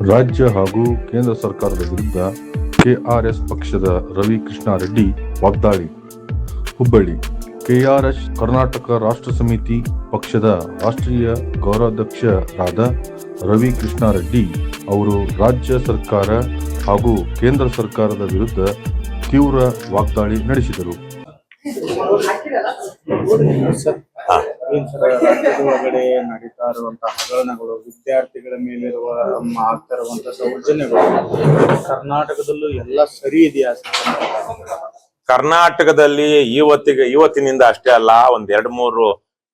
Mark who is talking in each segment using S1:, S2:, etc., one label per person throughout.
S1: ರಾಜ್ಯ ಹಾಗೂ ಕೇಂದ್ರ ಸರ್ಕಾರದ ವಿರುದ್ಧ ಕೆಆರ್ಎಸ್ ಪಕ್ಷದ ರವಿ ಕೃಷ್ಣಾರೆಡ್ಡಿ ವಾಗ್ದಾಳಿ. ಹುಬ್ಬಳ್ಳಿ. ಕೆಆರ್ಎಸ್ ಕರ್ನಾಟಕ ರಾಷ್ಟ್ರ ಸಮಿತಿ ಪಕ್ಷದ ರಾಷ್ಟ್ರೀಯ ಗೌರವಾಧ್ಯಕ್ಷರಾದ ರವಿ ಕೃಷ್ಣಾರೆಡ್ಡಿ ಅವರು ರಾಜ್ಯ ಸರ್ಕಾರ ಹಾಗೂ ಕೇಂದ್ರ ಸರ್ಕಾರದ ವಿರುದ್ಧ ತೀವ್ರ ವಾಗ್ದಾಳಿ ನಡೆಸಿದರು.
S2: ರಾಜ್ಯದ ಒಳಗಡೆ ನಡೀತಾ ಇರುವಂತಹ ಹಗರಣಗಳು, ವಿದ್ಯಾರ್ಥಿಗಳ ಮೇಲಿರುವ ಆಗ್ತಾ ಇರುವಂತಹ ದೌರ್ಜನ್ಯಗಳು ಕರ್ನಾಟಕದಲ್ಲೂ ಎಲ್ಲ ಸರಿ ಇದೆಯಾ?
S3: ಕರ್ನಾಟಕದಲ್ಲಿ ಇವತ್ತಿನಿಂದ ಅಷ್ಟೇ ಅಲ್ಲ, ಒಂದ್ 2-3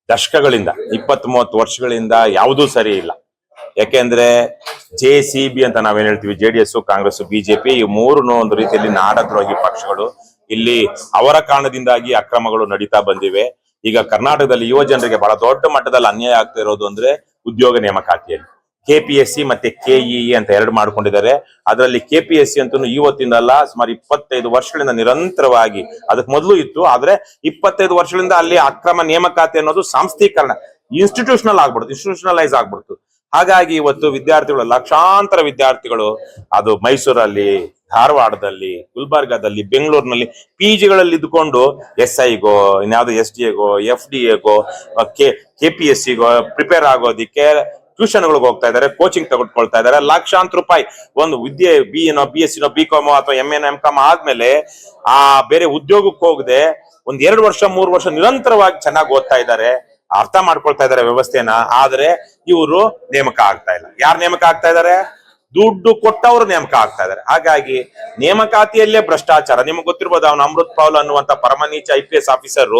S3: ದಶಕಗಳಿಂದ 20-30 ವರ್ಷಗಳಿಂದ ಯಾವುದೂ ಸರಿ ಇಲ್ಲ. ಯಾಕೆಂದ್ರೆ JCB ಅಂತ ನಾವೇನ್ ಹೇಳ್ತೀವಿ, JDS, ಕಾಂಗ್ರೆಸ್, BJP, ಈ ಮೂರನ್ನು ಒಂದು ರೀತಿಯಲ್ಲಿ ನಾಡದ್ರೋಹಿ ಪಕ್ಷಗಳು. ಇಲ್ಲಿ ಅವರ ಕಾರಣದಿಂದಾಗಿ ಅಕ್ರಮಗಳು ನಡೀತಾ ಬಂದಿವೆ. ಈಗ ಕರ್ನಾಟಕದಲ್ಲಿ ಯುವ ಜನರಿಗೆ ಬಹಳ ದೊಡ್ಡ ಮಟ್ಟದಲ್ಲಿ ಅನ್ಯಾಯ ಆಗ್ತಾ ಇರೋದು ಅಂದ್ರೆ ಉದ್ಯೋಗ ನೇಮಕಾತಿಯಲ್ಲಿ KPSC ಮತ್ತೆ KEE ಅಂತ 2 ಮಾಡ್ಕೊಂಡಿದ್ದಾರೆ. ಅದರಲ್ಲಿ KPSC ಅಂತೂ ಇವತ್ತಿಂದಲ್ಲ, ಸುಮಾರು 25 ವರ್ಷಗಳಿಂದ ನಿರಂತರವಾಗಿ, ಅದಕ್ಕೆ ಮೊದಲು ಇತ್ತು, ಆದ್ರೆ 25 ವರ್ಷಗಳಿಂದ ಅಲ್ಲಿ ಅಕ್ರಮ ನೇಮಕಾತಿ ಅನ್ನೋದು ಸಾಂಸ್ಥೀಕರಣ, ಇನ್ಸ್ಟಿಟ್ಯೂಷನಲೈಸ್ ಆಗ್ಬಿಡ್ತು. ಹಾಗಾಗಿ ಇವತ್ತು ವಿದ್ಯಾರ್ಥಿಗಳು, ಲಕ್ಷಾಂತರ ವಿದ್ಯಾರ್ಥಿಗಳು, ಅದು ಮೈಸೂರಲ್ಲಿ, ಧಾರವಾಡದಲ್ಲಿ, ಗುಲ್ಬರ್ಗಾದಲ್ಲಿ, ಬೆಂಗಳೂರಿನಲ್ಲಿ PGಗಳಲ್ಲಿ ಇದ್ದುಕೊಂಡು SIಗೋ, ಇನ್ಯಾವುದೋ SDAಗೋ, FDAಗೋ, KPSCಗೋ ಪ್ರಿಪೇರ್ ಆಗೋದಿಕ್ಕೆ ಟ್ಯೂಷನ್ಗಳಿಗೆ ಹೋಗ್ತಾ ಇದಾರೆ, ಕೋಚಿಂಗ್ ತಗೊಳ್ಕೊಳ್ತಾ ಇದಾರೆ. ಲಕ್ಷಾಂತರ ರೂಪಾಯಿ ಒಂದು ವಿದ್ಯೆ, BSc, BCom ಅಥವಾ MA, MCom ಆದ್ಮೇಲೆ ಆ ಬೇರೆ ಉದ್ಯೋಗಕ್ಕೆ ಹೋಗದೆ 1-2 ವರ್ಷ 3 ವರ್ಷ ನಿರಂತರವಾಗಿ ಚೆನ್ನಾಗಿ ಓದ್ತಾ ಇದ್ದಾರೆ, ಅರ್ಥ ಮಾಡ್ಕೊಳ್ತಾ ಇದಾರೆ ವ್ಯವಸ್ಥೆನ. ಆದ್ರೆ ಇವರು ನೇಮಕ ಆಗ್ತಾ ಇಲ್ಲ. ಯಾರು ನೇಮಕ ಆಗ್ತಾ ಇದಾರೆ? ದುಡ್ಡು ಕೊಟ್ಟವರು ನೇಮಕ ಆಗ್ತಾ ಇದಾರೆ. ಹಾಗಾಗಿ ನೇಮಕಾತಿಯಲ್ಲೇ ಭ್ರಷ್ಟಾಚಾರ. ನಿಮ್ಗೆ ಗೊತ್ತಿರ್ಬೋದು, ಅವನು ಅಮೃತ್ ಪೌಲ್ ಅನ್ನುವಂತ ಪರಮನೀಚ IPS ಆಫೀಸರ್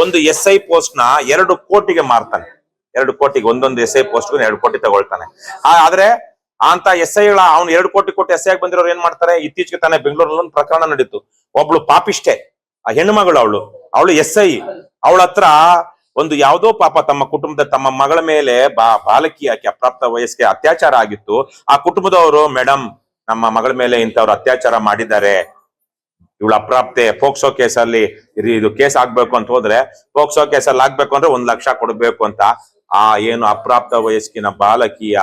S3: ಒಂದು SI ಪೋಸ್ಟ್ ನ 2 ಕೋಟಿಗೆ ಮಾರ್ತಾನೆ. 2 ಕೋಟಿಗೆ ಒಂದೊಂದು SI ಪೋಸ್ಟ್ 2 ಕೋಟಿ ತಗೊಳ್ತಾನೆ. ಆದ್ರೆ ಅಂತ SIಗಳ ಅವ್ನು 2 ಕೋಟಿ ಕೊಟ್ಟು SI ಆಗಿ ಬಂದಿರೋರು ಏನ್ ಮಾಡ್ತಾರೆ? ಇತ್ತೀಚೆಗೆ ತಾನೇ ಬೆಂಗಳೂರಲ್ಲಿ ಒಂದು ಪ್ರಕರಣ ನಡೀತು. ಒಬ್ಳು ಪಾಪಿಷ್ಟೆ, ಆ ಹೆಣ್ಣುಮಗಳು, ಅವಳು SI, ಅವಳ ಹತ್ರ ಒಂದು ಯಾವುದೋ ಪಾಪ ತಮ್ಮ ಕುಟುಂಬದ ತಮ್ಮ ಮಗಳ ಮೇಲೆ ಬಾಲಕಿ ಆಕೆ ಅಪ್ರಾಪ್ತ ವಯಸ್ಸಿಗೆ ಅತ್ಯಾಚಾರ ಆಗಿತ್ತು. ಆ ಕುಟುಂಬದವರು, ಮೇಡಮ್ ನಮ್ಮ ಮಗಳ ಮೇಲೆ ಇಂಥವ್ರು ಅತ್ಯಾಚಾರ ಮಾಡಿದ್ದಾರೆ, ಇವಳು ಅಪ್ರಾಪ್ತೆ, ಪೋಕ್ಸೋ ಕೇಸಲ್ಲಿ ಇದು ಕೇಸ್ ಆಗ್ಬೇಕು ಅಂತ ಹೋದ್ರೆ, ಪೋಕ್ಸೋ ಕೇಸಲ್ಲಿ ಆಗ್ಬೇಕು ಅಂದ್ರೆ 1 ಲಕ್ಷ ಕೊಡ್ಬೇಕು ಅಂತ ಆ ಏನು ಅಪ್ರಾಪ್ತ ವಯಸ್ಸಿನ ಬಾಲಕಿಯ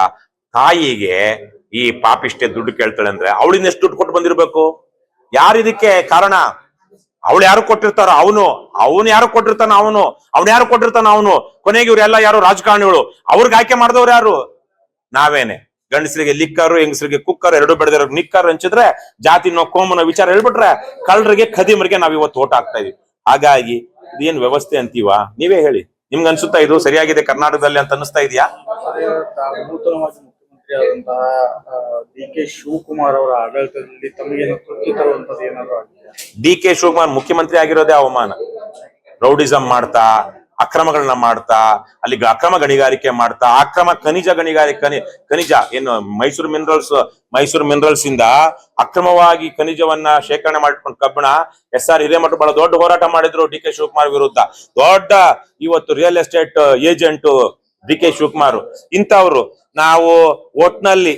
S3: ತಾಯಿಗೆ ಈ ಪಾಪಿಷ್ಟೆ ದುಡ್ಡು ಕೇಳ್ತಾಳೆ ಅಂದ್ರೆ ಅವಳಿಂದ ಎಷ್ಟು ದುಡ್ಡು ಕೊಟ್ಟು ಬಂದಿರ್ಬೇಕು? ಯಾರಿದಕ್ಕೆ ಕಾರಣ? ಅವಳು ಯಾರು ಕೊಟ್ಟಿರ್ತಾರ? ಅವನು ಯಾರು ಕೊಟ್ಟಿರ್ತಾನ? ಅವನು ಯಾರು ಕೊಟ್ಟಿರ್ತಾನ? ಕೊನೆಗೆ ಇವ್ರೆಲ್ಲ ಯಾರು? ರಾಜಕಾರಣಿಗಳು. ಅವ್ರಿಗೆ ಆಯ್ಕೆ ಮಾಡಿದವ್ರು ಯಾರು? ನಾವೇನೆ. ಗಂಡಸರಿಗೆ ಲಿಕ್ಕರು, ಹೆಂಗಸರಿಗೆ ಕುಕ್ಕರ್, 2 ಬೆಳೆದಿರೋ ನಿಕ್ಕರ್ ಹಂಚಿದ್ರೆ ಜಾತಿನೋ ಕೋಮನೋ ವಿಚಾರ ಹೇಳ್ಬಿಟ್ರೆ ಕಳ್ಳರಿಗೆ ಖದೀಮರಿಗೆ ನಾವ್ ಇವತ್ತು ಓಟ್ ಹಾಕ್ತಾ ಇದೀವಿ. ಹಾಗಾಗಿ ಇದೇನ್ ವ್ಯವಸ್ಥೆ ಅಂತೀವ? ನೀವೇ ಹೇಳಿ, ನಿಮ್ಗೆ ಅನ್ಸುತ್ತಾ ಇದು ಸರಿಯಾಗಿದೆ ಕರ್ನಾಟಕದಲ್ಲಿ ಅಂತ ಅನಿಸ್ತಾ ಇದೆಯಾ?
S2: ನೂತನವಾಗಿ ಮುಖ್ಯಮಂತ್ರಿ ಆದಂತಹ DK ಶಿವಕುಮಾರ್ ಅವರ ಆಡಳಿತದಲ್ಲಿ ತಮಗೇನು ತೃಪ್ತಿ ತರುವಂತದ್ದು ಏನಾದ್ರು ಆಗಿದೆ?
S3: DK ಶಿವಕುಮಾರ್ ಮುಖ್ಯಮಂತ್ರಿ ಆಗಿರೋದೇ ಅವಮಾನ. ರೌಡಿಸಂ ಮಾಡ್ತಾ, ಅಕ್ರಮಗಳನ್ನ ಮಾಡ್ತಾ, ಅಲ್ಲಿ ಅಕ್ರಮ ಗಣಿಗಾರಿಕೆ ಮಾಡ್ತಾ, ಅಕ್ರಮ ಖನಿಜ ಏನು ಮೈಸೂರು ಮಿನರಲ್ಸ್ ಇಂದ ಅಕ್ರಮವಾಗಿ ಖನಿಜವನ್ನ ಶೇಖರಣೆ ಮಾಡಿಕೊಂಡು ಕಬ್ಬಣ SR ಹಿರೇಮಠ ಬಹಳ ದೊಡ್ಡ ಹೋರಾಟ ಮಾಡಿದ್ರು DK ಶಿವಕುಮಾರ್ ವಿರುದ್ಧ. ದೊಡ್ಡ ಇವತ್ತು real estate agent DK Shivakumar. ಇಂಥವ್ರು ನಾವು ಒಟ್ನಲ್ಲಿ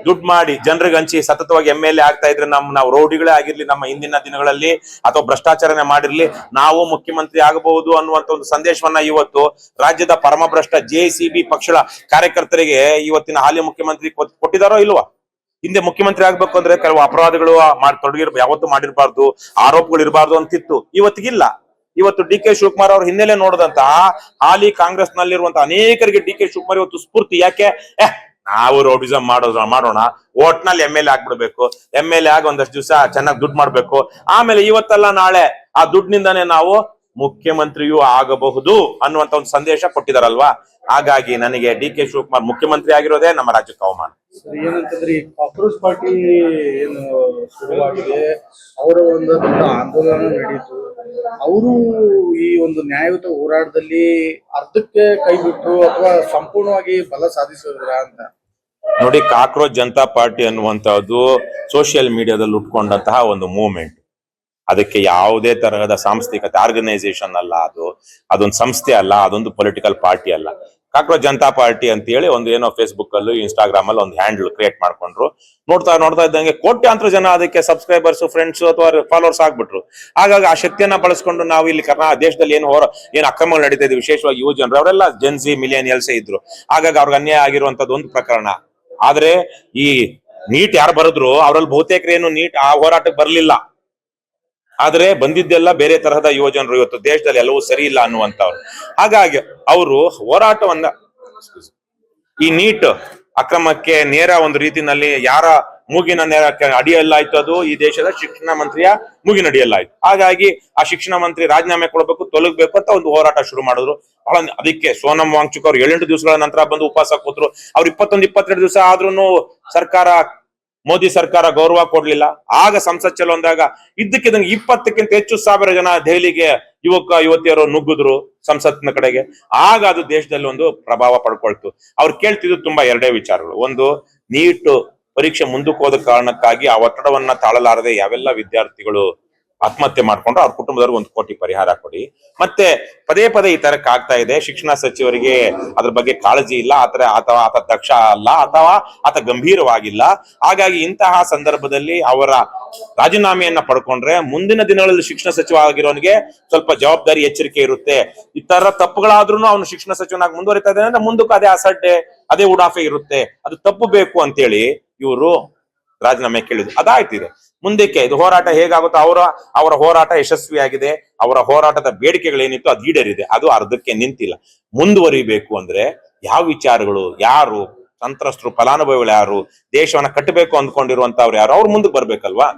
S3: ದುಡ್ಡು ಮಾಡಿ ಜನರಿಗೆ ಹಂಚಿ ಸತತವಾಗಿ MLA ಆಗ್ತಾ ಇದ್ರೆ ನಾವು ರೌಡಿಗಳೇ ಆಗಿರ್ಲಿ, ನಮ್ಮ ಹಿಂದಿನ ದಿನಗಳಲ್ಲಿ ಅಥವಾ ಭ್ರಷ್ಟಾಚಾರನೆ ಮಾಡಿರ್ಲಿ, ನಾವು ಮುಖ್ಯಮಂತ್ರಿ ಆಗಬಹುದು ಅನ್ನುವಂತ ಒಂದು ಸಂದೇಶವನ್ನ ಇವತ್ತು ರಾಜ್ಯದ ಪರಮಭ್ರಷ್ಟ JCB ಪಕ್ಷದ ಕಾರ್ಯಕರ್ತರಿಗೆ ಇವತ್ತಿನ ಹಾಲಿ ಮುಖ್ಯಮಂತ್ರಿ ಕೊಟ್ಟಿದಾರೋ ಇಲ್ವಾ? ಹಿಂದೆ ಮುಖ್ಯಮಂತ್ರಿ ಆಗ್ಬೇಕು ಅಂದ್ರೆ ಕೆಲವು ಅಪರಾಧಗಳು ಯಾವತ್ತೂ ಮಾಡಿರ್ಬಾರ್ದು, ಆರೋಪಗಳು ಇರಬಾರ್ದು ಅಂತಿತ್ತು. ಇವತ್ತಿಗಿಲ್ಲ. ಇವತ್ತು DK ಶಿವಕುಮಾರ್ ಅವ್ರ ಹಿನ್ನೆಲೆ ನೋಡಿದಂತ ಹಾಲಿ ಕಾಂಗ್ರೆಸ್ ನಲ್ಲಿರುವಂತ ಅನೇಕರಿಗೆ DK ಶಿವಕುಮಾರ್ ಇವತ್ತು ಸ್ಫೂರ್ತಿ. ಯಾಕೆ? ನಾವು ರೌಡಿಸಂ ಮಾಡೋಣ, ಓಟ್ನಲ್ಲಿ MLA ಆಗ್ಬಿಡ್ಬೇಕು, MLA ಆಗಿ ಒಂದಷ್ಟು ದಿವಸ ಚೆನ್ನಾಗಿ ದುಡ್ಡು ಮಾಡ್ಬೇಕು, ಆಮೇಲೆ ಇವತ್ತಲ್ಲ ನಾಳೆ ಆ ದುಡ್ಡಿನಿಂದಾನೇ ನಾವು ಮುಖ್ಯಮಂತ್ರಿಯೂ ಆಗಬಹುದು ಅನ್ನುವಂತ ಒಂದು ಸಂದೇಶ ಕೊಟ್ಟಿದಾರಲ್ವಾ. ಹಾಗಾಗಿ ನನಗೆ DK ಶಿವಕುಮಾರ್ ಮುಖ್ಯಮಂತ್ರಿ ಆಗಿರೋದೇ ನಮ್ಮ ರಾಜ್ಯಕ್ಕೆ ಅವಮಾನ.
S2: ಏನಂತಂದ್ರೆ ಈ ಕಾಕ್ರೋಚ್ ಪಾರ್ಟಿ ಏನು ಶುರುವಾಗಿದೆ, ಅವರ ಒಂದು ದೊಡ್ಡ ಆಂದೋಲನ ನಡೀತು. ಅವರು ಈ ಒಂದು ನ್ಯಾಯಯುತ ಹೋರಾಟದಲ್ಲಿ ಅರ್ಧಕ್ಕೆ ಕೈ ಬಿಟ್ರು ಅಥವಾ ಸಂಪೂರ್ಣವಾಗಿ ಫಲ ಸಾಧಿಸಿದ್ರ ಅಂತ?
S3: ನೋಡಿ, ಕಾಕ್ರೋಚ್ ಜನತಾ ಪಾರ್ಟಿ ಅನ್ನುವಂತಹದ್ದು ಸೋಷಿಯಲ್ ಮೀಡಿಯಾದಲ್ಲಿ ಉಟ್ಕೊಂಡಂತಹ ಒಂದು ಮೂವ್ಮೆಂಟ್. ಅದಕ್ಕೆ ಯಾವುದೇ ತರಹದ ಸಾಂಸ್ಥಿಕತೆ, ಆರ್ಗನೈಸೇಷನ್ ಅಲ್ಲ, ಅದೊಂದು ಸಂಸ್ಥೆ ಅಲ್ಲ, ಅದೊಂದು ಪೊಲಿಟಿಕಲ್ ಪಾರ್ಟಿ ಅಲ್ಲ. ಕಾಕ್ರೋಚ್ ಜನತಾ ಪಾರ್ಟಿ ಅಂತ ಹೇಳಿ ಒಂದು ಏನೋ ಫೇಸ್ಬುಕ್ ಅಲ್ಲೂ ಇನ್ಸ್ಟಾಗ್ರಾಮ್ ಅಲ್ಲಿ ಒಂದು ಹ್ಯಾಂಡಲ್ ಕ್ರಿಯೇಟ್ ಮಾಡ್ಕೊಂಡ್ರು. ನೋಡ್ತಾ ಇದ್ದಂಗೆ ಕೋಟ್ಯಾಂತರ ಜನ ಅದಕ್ಕೆ ಸಬ್ಸ್ಕ್ರೈಬರ್ಸ್, ಫ್ರೆಂಡ್ಸ್ ಅಥವಾ ಫಾಲೋವರ್ಸ್ ಆಗ್ಬಿಟ್ರು. ಹಾಗಾಗಿ ಆ ಶಕ್ತಿಯನ್ನ ಬಳಸ್ಕೊಂಡು ನಾವು ಇಲ್ಲಿ ದೇಶದಲ್ಲಿ ಏನು ಅಕ್ರಮಗಳು ನಡೀತಾ ಇದೆ, ವಿಶೇಷವಾಗಿ ಯುವ ಜನರು, ಅವರೆಲ್ಲ ಜೆನ್ಸಿ ಮಿಲಿಯನಿಯಲ್ಸೇ ಇದ್ರು. ಹಾಗಾಗಿ ಅವ್ರಿಗೆ ಅನ್ಯಾಯ ಆಗಿರುವಂತದ್ದು ಒಂದು ಪ್ರಕರಣ. ಆದ್ರೆ ಈ ನೀಟ್ ಯಾರು ಬರೆದ್ರು ಅವರಲ್ಲಿ ಬಹುತೇಕರೇನು ನೀಟ್ ಆ ಹೋರಾಟಕ್ಕೆ ಬರ್ಲಿಲ್ಲ. ಆದ್ರೆ ಬಂದಿದ್ದೆಲ್ಲ ಬೇರೆ ತರಹದ ಯುವಜನರು, ಇವತ್ತು ದೇಶದಲ್ಲಿ ಎಲ್ಲವೂ ಸರಿ ಇಲ್ಲ ಅನ್ನುವಂಥವ್ರು. ಹಾಗಾಗಿ ಅವರು ಹೋರಾಟವನ್ನ ಈ ನೀಟ್ ಅಕ್ರಮಕ್ಕೆ ನೇರ ಒಂದು ರೀತಿನಲ್ಲಿ ಯಾರ ಮೂಗಿನ ನೇರಕ್ಕೆ ಅಡಿಯಲ್ಲಾಯ್ತು, ಅದು ಈ ದೇಶದ ಶಿಕ್ಷಣ ಮಂತ್ರಿಯ ಮೂಗಿನ ಅಡಿಯಲ್ಲಾಯ್ತು. ಹಾಗಾಗಿ ಆ ಶಿಕ್ಷಣ ಮಂತ್ರಿ ರಾಜೀನಾಮೆ ಕೊಡಬೇಕು, ತೊಲಗಬೇಕು ಅಂತ ಒಂದು ಹೋರಾಟ ಶುರು ಮಾಡಿದ್ರು. ಬಹಳ ಅದಕ್ಕೆ ಸೋನಂ ವಾಂಗ್ಚುಕ್ ಅವ್ರು 7-8 ದಿವಸಗಳ ನಂತರ ಬಂದು ಉಪವಾಸ ಕೂತ್ರು. ಅವ್ರು 21-22 ದಿವಸ ಆದ್ರೂ ಸರ್ಕಾರ, ಮೋದಿ ಸರ್ಕಾರ ಗೌರವ ಕೊಡ್ಲಿಲ್ಲ. ಆಗ ಸಂಸತ್ ಚಲೋ ಅಂದಾಗ ಇದ್ದಕ್ಕಿದ್ದಂಗೆ 20ಕ್ಕಿಂತ ಹೆಚ್ಚು ಸಾವಿರ ಜನ ದೆಹಲಿಗೆ ಯುವತಿಯರು ನುಗ್ಗಿದ್ರು ಸಂಸತ್ನ ಕಡೆಗೆ. ಆಗ ಅದು ದೇಶದಲ್ಲಿ ಒಂದು ಪ್ರಭಾವ ಪಡ್ಕೊಳ್ತು. ಅವ್ರು ಕೇಳ್ತಿದ್ದು ತುಂಬಾ 2 ವಿಚಾರಗಳು. ಒಂದು, ನೀಟ್ ಪರೀಕ್ಷೆ ಮುಂದಕ್ಕೆ ಹೋದ ಕಾರಣಕ್ಕಾಗಿ ಆ ಒತ್ತಡವನ್ನ ತಾಳಲಾರದೆ ಯಾವೆಲ್ಲ ವಿದ್ಯಾರ್ಥಿಗಳು ಆತ್ಮಹತ್ಯೆ ಮಾಡ್ಕೊಂಡ್ರು ಅವ್ರ ಕುಟುಂಬದವ್ರಿಗೆ 1 ಕೋಟಿ ಪರಿಹಾರ ಕೊಡಿ. ಮತ್ತೆ ಪದೇ ಪದೇ ಈ ತರಕ್ಕೆ ಆಗ್ತಾ ಇದೆ, ಶಿಕ್ಷಣ ಸಚಿವರಿಗೆ ಅದ್ರ ಬಗ್ಗೆ ಕಾಳಜಿ ಇಲ್ಲ, ಅಥವಾ ಆತ ದಕ್ಷ ಅಲ್ಲ, ಅಥವಾ ಆತ ಗಂಭೀರವಾಗಿಲ್ಲ. ಹಾಗಾಗಿ ಇಂತಹ ಸಂದರ್ಭದಲ್ಲಿ ಅವರ ರಾಜೀನಾಮೆಯನ್ನ ಪಡ್ಕೊಂಡ್ರೆ ಮುಂದಿನ ದಿನಗಳಲ್ಲಿ ಶಿಕ್ಷಣ ಸಚಿವ ಆಗಿರೋನಿಗೆ ಸ್ವಲ್ಪ ಜವಾಬ್ದಾರಿ, ಎಚ್ಚರಿಕೆ ಇರುತ್ತೆ. ಈ ತರ ತಪ್ಪುಗಳಾದ್ರೂ ಅವನು ಶಿಕ್ಷಣ ಸಚಿವನಾಗಿ ಮುಂದುವರಿತಾ ಇದ್ದಾನೆ ಅಂದ್ರೆ ಮುಂದಕ್ಕೆ ಅದೇ ಅಸಡ್ಡೆ, ಅದೇ ಉಡಾಫೆ ಇರುತ್ತೆ. ಅದು ತಪ್ಪು ಬೇಕು ಅಂತೇಳಿ ಇವರು ರಾಜೀನಾಮೆ ಕೇಳಿದ್ರು. ಅದಾಯ್ತಿದೆ. ಮುಂದಕ್ಕೆ ಇದು ಹೋರಾಟ ಹೇಗಾಗುತ್ತೋ, ಅವರ ಹೋರಾಟ ಯಶಸ್ವಿಯಾಗಿದೆ. ಅವರ ಹೋರಾಟದ ಬೇಡಿಕೆಗಳೇನಿತ್ತು ಅದು ಈಡೇರಿದೆ. ಅದು ಅರ್ಧಕ್ಕೆ ನಿಂತಿಲ್ಲ. ಮುಂದುವರಿಬೇಕು ಅಂದ್ರೆ ಯಾವ ವಿಚಾರಗಳು, ಯಾರು ಸಂತ್ರಸ್ತರು, ಫಲಾನುಭವಿಗಳು ಯಾರು, ದೇಶವನ್ನ ಕಟ್ಟಬೇಕು ಅಂದ್ಕೊಂಡಿರುವಂತವ್ರು ಯಾರು, ಅವ್ರು ಮುಂದಕ್ಕೆ ಬರ್ಬೇಕಲ್ವಾ.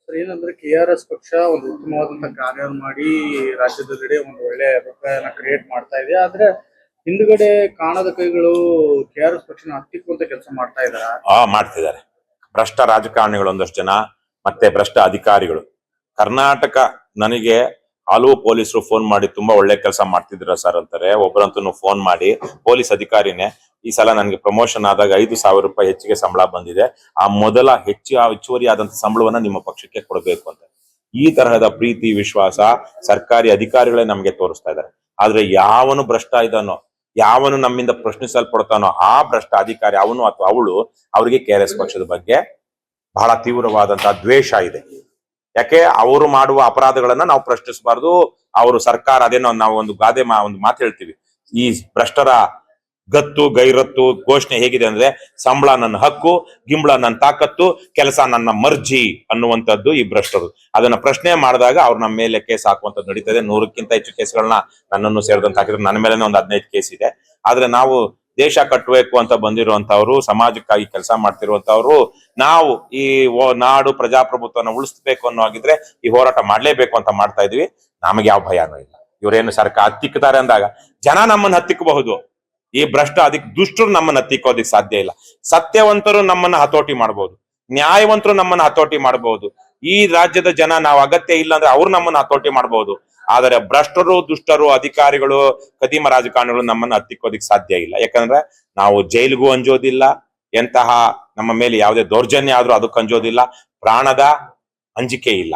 S2: ಏನಂದ್ರೆ KRS ಪಕ್ಷ ಒಂದು ಉತ್ತಮವಾದಂತ ಕಾರ್ಯ ಮಾಡಿ ರಾಜ್ಯದೆಲ್ಲೆಡೆ ಒಂದು ಒಳ್ಳೆ ಅಭಿಪ್ರಾಯನ ಕ್ರಿಯೇಟ್ ಮಾಡ್ತಾ ಇದೆ. ಆದ್ರೆ ಹಿಂದ್ಗಡೆ ಕಾಣದ ಕೈಗಳು KRS ಪಕ್ಷನ ಹತ್ತಿಕ್ಕುವಂತ ಕೆಲಸ ಮಾಡ್ತಾ ಇದಾರೆ.
S3: ಮಾಡ್ತಿದ್ದಾರೆ. ಭ್ರಷ್ಟ ರಾಜಕಾರಣಿಗಳು ಒಂದಷ್ಟು ಜನ, ಮತ್ತೆ ಭ್ರಷ್ಟ ಅಧಿಕಾರಿಗಳು. ಕರ್ನಾಟಕ ನನಗೆ ಹಲವು ಪೊಲೀಸರು ಫೋನ್ ಮಾಡಿ ತುಂಬಾ ಒಳ್ಳೆ ಕೆಲಸ ಮಾಡ್ತಿದ್ರ ಸರ್ ಅಂತಾರೆ. ಒಬ್ಬರಂತೂ ಫೋನ್ ಮಾಡಿ, ಪೊಲೀಸ್ ಅಧಿಕಾರಿನೇ, ಈ ಸಲ ನನಗೆ ಪ್ರಮೋಷನ್ ಆದಾಗ 5,000 ರೂಪಾಯಿ ಹೆಚ್ಚಿಗೆ ಸಂಬಳ ಬಂದಿದೆ, ಆ ಮೊದಲ ಹೆಚ್ಚುವರಿ ಆದಂತ ಸಂಬಳವನ್ನ ನಿಮ್ಮ ಪಕ್ಷಕ್ಕೆ ಕೊಡಬೇಕು ಅಂತ. ಈ ತರಹದ ಪ್ರೀತಿ ವಿಶ್ವಾಸ ಸರ್ಕಾರಿ ಅಧಿಕಾರಿಗಳೇ ನಮ್ಗೆ ತೋರಿಸ್ತಾ ಇದ್ದಾರೆ. ಆದ್ರೆ ಯಾವನು ಭ್ರಷ್ಟ ಇದ್ದಾನೋ, ಯಾವನು ನಮ್ಮಿಂದ ಪ್ರಶ್ನಿಸಲ್ಪಡ್ತಾನೋ ಆ ಭ್ರಷ್ಟ ಅಧಿಕಾರಿ, ಅವನು ಅಥವಾ ಅವಳು, ಅವರಿಗೆ KRS ಪಕ್ಷದ ಬಗ್ಗೆ ಬಹಳ ತೀವ್ರವಾದಂತಹ ದ್ವೇಷ ಇದೆ. ಯಾಕೆ ಅವರು ಮಾಡುವ ಅಪರಾಧಗಳನ್ನ ನಾವು ಪ್ರಶ್ನಿಸಬಾರ್ದು. ಅವರು ಸರ್ಕಾರ, ಅದೇನೋ ನಾವು ಒಂದು ಒಂದು ಮಾತು ಹೇಳ್ತೀವಿ, ಈ ಭ್ರಷ್ಟರ ಗತ್ತು ಗೈರತ್ತು ಘೋಷಣೆ ಹೇಗಿದೆ ಅಂದ್ರೆ, ಸಂಬಳ ನನ್ನ ಹಕ್ಕು, ಗಿಂಬಳ ನನ್ನ ತಾಕತ್ತು, ಕೆಲಸ ನನ್ನ ಮರ್ಜಿ ಅನ್ನುವಂಥದ್ದು ಈ ಭ್ರಷ್ಟರು. ಅದನ್ನ ಪ್ರಶ್ನೆ ಮಾಡಿದಾಗ ಅವ್ರು ನಮ್ಮ ಮೇಲೆ ಕೇಸ್ ಹಾಕುವಂಥದ್ದು ನಡೀತದೆ. 100ಕ್ಕಿಂತ ಹೆಚ್ಚು ಕೇಸ್ಗಳನ್ನ ನನ್ನನ್ನು ಸೇರಿದಂತ ಹಾಕಿದ್ರೆ, ನನ್ನ ಮೇಲೆ ಒಂದು 15 ಕೇಸ್ ಇದೆ. ಆದ್ರೆ ನಾವು ದೇಶ ಕಟ್ಟಬೇಕು ಅಂತ ಬಂದಿರುವಂತವ್ರು, ಸಮಾಜಕ್ಕಾಗಿ ಕೆಲಸ ಮಾಡ್ತಿರುವಂತವ್ರು, ನಾವು ಈ ನಾಡು ಪ್ರಜಾಪ್ರಭುತ್ವನ ಉಳಿಸ್ಬೇಕು ಅನ್ನೋ ಆಗಿದ್ರೆ ಈ ಹೋರಾಟ ಮಾಡ್ಲೇಬೇಕು ಅಂತ ಮಾಡ್ತಾ ಇದೀವಿ. ನಮಗೆ ಯಾವ ಭಯನೂ ಇಲ್ಲ. ಇವರೇನು ಸರ್ಕಾರ ಹತ್ತಿಕ್ತಾರೆ ಅಂದಾಗ ಜನ ನಮ್ಮನ್ನ ಹತ್ತಿಕ್ಕಬಹುದು, ಈ ಭ್ರಷ್ಟ ದುಷ್ಟರು ನಮ್ಮನ್ನ ಹತ್ತಿಕ್ಕೋದಿಕ್ ಸಾಧ್ಯ ಇಲ್ಲ. ಸತ್ಯವಂತರು ನಮ್ಮನ್ನ ಹತೋಟಿ ಮಾಡಬಹುದು, ನ್ಯಾಯವಂತರು ನಮ್ಮನ್ನ ಹತೋಟಿ ಮಾಡಬಹುದು. ಈ ರಾಜ್ಯದ ಜನ ನಾವು ಅಗತ್ಯ ಇಲ್ಲ ಅಂದ್ರೆ ಅವ್ರು ನಮ್ಮನ್ನ ಹತೋಟಿ ಮಾಡಬಹುದು. ಆದರೆ ಭ್ರಷ್ಟರು, ದುಷ್ಟರು, ಅಧಿಕಾರಿಗಳು, ಕದೀಮ ರಾಜಕಾರಣಿಗಳು ನಮ್ಮನ್ನ ಹತ್ತಿಕ್ಕೋದಿಕ್ ಸಾಧ್ಯ ಇಲ್ಲ. ಯಾಕಂದ್ರೆ ನಾವು ಜೈಲಿಗೂ ಅಂಜೋದಿಲ್ಲ, ಎಂತಹ ನಮ್ಮ ಮೇಲೆ ಯಾವುದೇ ದೌರ್ಜನ್ಯ ಆದ್ರೂ ಅದಕ್ಕೆ ಅಂಜೋದಿಲ್ಲ, ಪ್ರಾಣದ ಅಂಜಿಕೆ ಇಲ್ಲ.